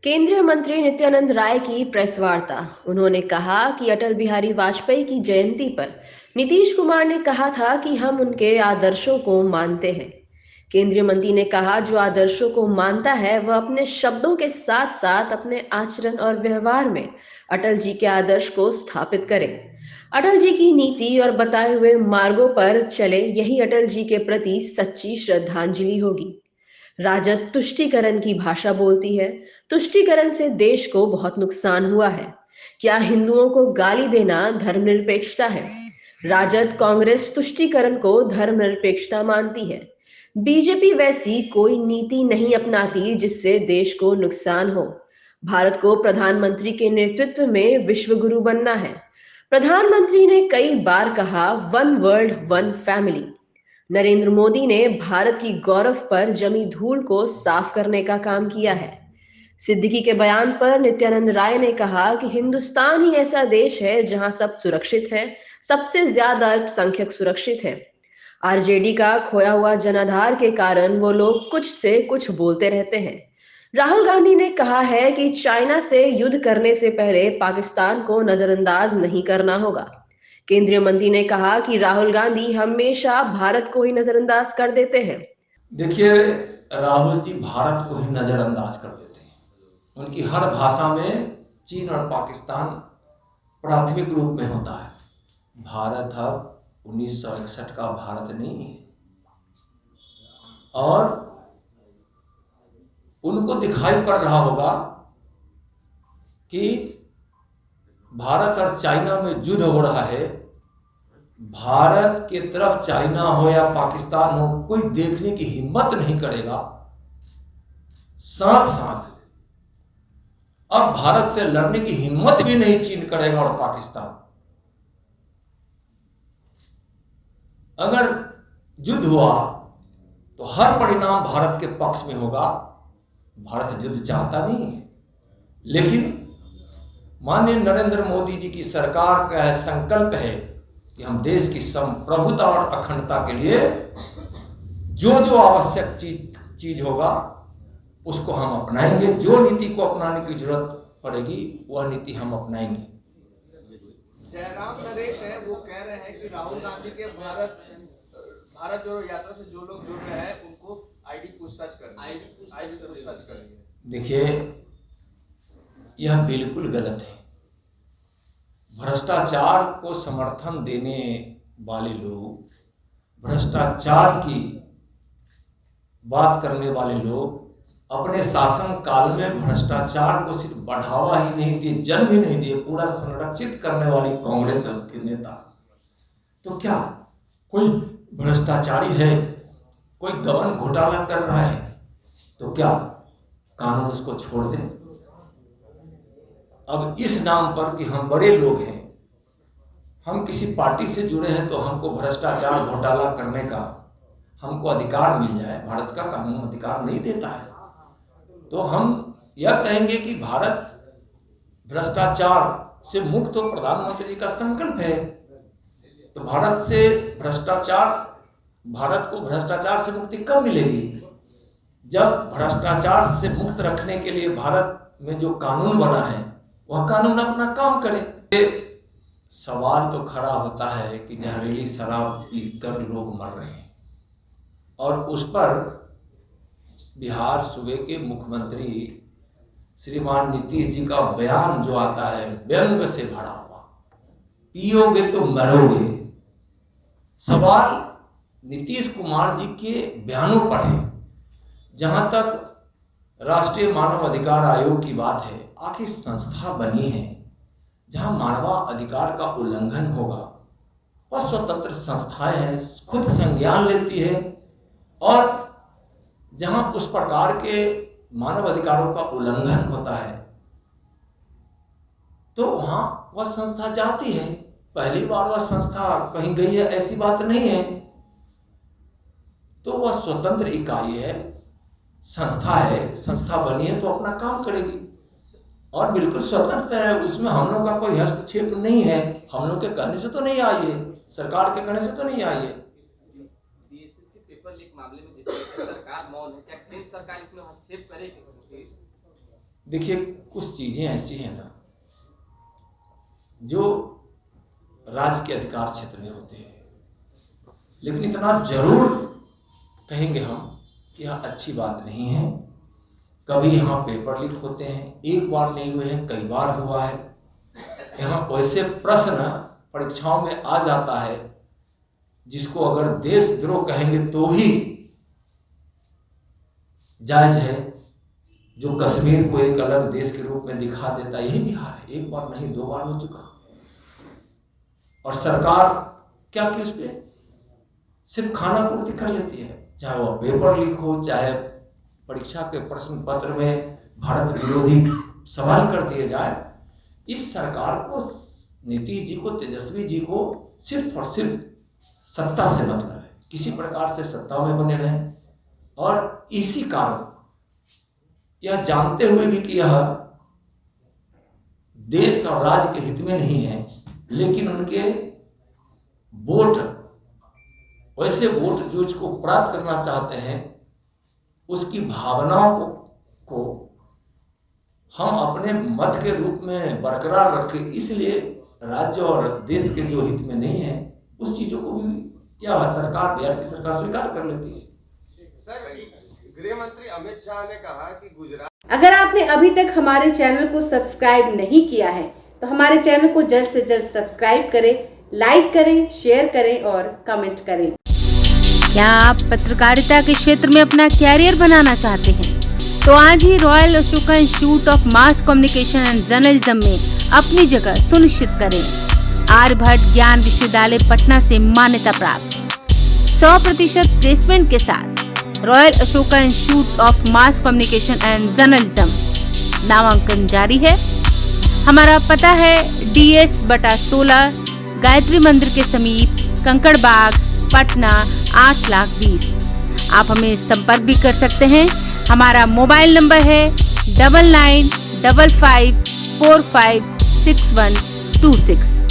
केंद्रीय मंत्री नित्यानंद राय की प्रेस वार्ता। उन्होंने कहा कि अटल बिहारी वाजपेयी की जयंती पर नीतीश कुमार ने कहा था कि हम उनके आदर्शों को मानते हैं। केंद्रीय मंत्री ने कहा, जो आदर्शों को मानता है वह अपने शब्दों के साथ साथ अपने आचरण और व्यवहार में अटल जी के आदर्श को स्थापित करे। अटल जी की नीति और बताए हुए मार्गों पर चले, यही अटल जी के प्रति सच्ची श्रद्धांजलि होगी। राजद तुष्टीकरण की भाषा बोलती है। तुष्टीकरण से देश को बहुत नुकसान हुआ है। क्या हिंदुओं को गाली देना धर्मनिरपेक्षता है? राजद कांग्रेस तुष्टीकरण को धर्मनिरपेक्षता मानती है। बीजेपी वैसी कोई नीति नहीं अपनाती जिससे देश को नुकसान हो। भारत को प्रधानमंत्री के नेतृत्व में विश्व गुरु बनना है। प्रधानमंत्री ने कई बार कहा, one world one family. Narendra Modi ने भारत की गौरव पर जमी धूल को साफ करने का काम किया है। सिद्दीकी के बयान पर नित्यानंद राय ने कहा कि हिंदुस्तान ही ऐसा देश है जहां सब सुरक्षित है, सबसे ज्यादा अल्पसंख्यक सुरक्षित है। आरजेडी का खोया हुआ जनाधार के कारण वो लोग कुछ से कुछ बोलते रहते हैं। राहुल गांधी ने कहा है कि चाइना से युद्ध करने से पहले पाकिस्तान को नजरअंदाज नहीं करना होगा। केंद्रीय मंत्री ने कहा कि राहुल गांधी हमेशा भारत को ही नजरअंदाज कर देते हैं। देखिए, राहुल जी भारत को ही नजरअंदाज कर देते हैं। उनकी हर भाषा में चीन और पाकिस्तान प्राथमिक रूप में होता है। भारत अब 1961 का भारत नहीं है। और उनको दिखाई पड़ रहा होगा कि भारत और चाइना में युद्ध हो रहा है। भारत के तरफ चाइना हो या पाकिस्तान हो, कोई देखने की हिम्मत नहीं करेगा। साथ साथ अब भारत से लड़ने की हिम्मत भी नहीं चीन करेगा और पाकिस्तान। अगर युद्ध हुआ तो हर परिणाम भारत के पक्ष में होगा। भारत युद्ध चाहता नहीं है, लेकिन माननीय नरेंद्र मोदी जी की सरकार का संकल्प है कि हम देश की संप्रभुता और अखंडता के लिए जो जो आवश्यक चीज होगा उसको हम अपनाएंगे। जो नीति को अपनाने की जरूरत पड़ेगी वह नीति हम अपनाएंगे। जयराम नरेश है, वो कह रहे हैं कि राहुल गांधी के भारत जोड़ो यात्रा से जो लोग जुड़ रहे हैं उनको आईडी पूछताछ करेंगे। देखिए, यह बिल्कुल गलत है। भ्रष्टाचार को समर्थन देने वाले लोग, भ्रष्टाचार की बात करने वाले लोग अपने शासन काल में भ्रष्टाचार को सिर्फ बढ़ावा ही नहीं दिए, जन्म ही नहीं दिए, पूरा संरक्षित करने वाली कांग्रेस और उसके नेता। तो क्या कोई भ्रष्टाचारी है, कोई गबन घोटाला कर रहा है, तो क्या कानून उसको छोड़ दे? अब इस नाम पर कि हम बड़े लोग हैं, हम किसी पार्टी से जुड़े हैं, तो हमको भ्रष्टाचार घोटाला करने का हमको अधिकार मिल जाए, भारत का कानून अधिकार नहीं देता है। तो हम यह कहेंगे कि भारत भ्रष्टाचार से मुक्त हो, प्रधानमंत्री जी का संकल्प है। तो भारत को भ्रष्टाचार से मुक्ति कब मिलेगी? जब भ्रष्टाचार से मुक्त रखने के लिए भारत में जो कानून बना है वह कानून अपना काम करे। सवाल तो खड़ा होता है कि जहरीली शराब पीकर लोग मर रहे हैं, और उस पर बिहार सूबे के मुख्यमंत्री श्रीमान नीतीश जी का बयान जो आता है व्यंग से भरा हुआ, पियोगे तो मरोगे। सवाल नीतीश कुमार जी के बयानों पर है। जहां तक राष्ट्रीय मानव अधिकार आयोग की बात है, आखिर संस्था बनी है जहां मानवाधिकार का उल्लंघन होगा, वह स्वतंत्र संस्थाएं हैं, खुद संज्ञान लेती है, और जहां उस प्रकार के मानव अधिकारों का उल्लंघन होता है तो वहां वह संस्था जाती है। पहली बार वह संस्था कहीं गई है ऐसी बात नहीं है। तो वह स्वतंत्र इकाई है, संस्था है, संस्था बनी है तो अपना काम करेगी और बिल्कुल स्वतंत्र है। उसमें हम लोग का कोई हस्तक्षेप नहीं है। हम लोग के कहने से तो नहीं आई है, सरकार के कहने से तो नहीं आई है। पेपर लीक मामले में जिस सरकार मौन है, क्या केंद्र सरकार इसमें हस्तक्षेप करेगी? देखिए, कुछ चीजें ऐसी हैं ना जो राज्य के अधिकार क्षेत्र में होते हैं, लेकिन इतना जरूर कहेंगे हम कि यह अच्छी बात नहीं है। कभी यहाँ पेपर लीक होते हैं, एक बार नहीं हुए हैं, कई बार हुआ है। यहाँ वैसे प्रश्न परीक्षाओं में आ जाता है जिसको अगर देशद्रोह कहेंगे तो भी जायज है, जो कश्मीर को एक अलग देश के रूप में दिखा देता। यही बिहार है, एक बार नहीं 2 बार हो चुका। और सरकार क्या कि उस पर सिर्फ खाना पूर्ति कर लेती है, चाहे वह पेपर लीक हो, चाहे परीक्षा के प्रश्न पत्र में भारत विरोधी सवाल कर दिए जाए। इस सरकार को, नीतीश जी को, तेजस्वी जी को सिर्फ और सिर्फ सत्ता से मतलब है, किसी प्रकार से सत्ता में बने रहें। और इसी कारण यह जानते हुए भी कि यह देश और राज्य के हित में नहीं है, लेकिन उनके वोट, वैसे वोट जो इसको प्राप्त करना चाहते हैं, उसकी भावनाओं को हम अपने मत के रूप में बरकरार रखें। इसलिए राज्य और देश के जो हित में नहीं है, उस चीजों को भी क्या सरकार, बिहार की सरकार स्वीकार कर लेती है। सर, गृह मंत्री अमित शाह ने कहा कि गुजरात, अगर आपने अभी तक हमारे चैनल को सब्सक्राइब नहीं किया है तो हमारे चैनल को जल्द से जल्द सब्सक्राइब करें, लाइक करें, शेयर करें और कमेंट करें। क्या आप पत्रकारिता के क्षेत्र में अपना कैरियर बनाना चाहते हैं? तो आज ही royal Ashoka institute of mass communication and journalism में अपनी जगह सुनिश्चित करें। आर्यभट्ट ज्ञान विश्वविद्यालय पटना से मान्यता प्राप्त 100% प्लेसमेंट के साथ royal Ashoka institute of mass communication and journalism नामांकन जारी है। हमारा पता है DS/16 गायत्री मंदिर के समीप, कंकड़ बाग, पटना 8,20,000। आप हमें संपर्क भी कर सकते हैं। हमारा मोबाइल नंबर है 9955456126।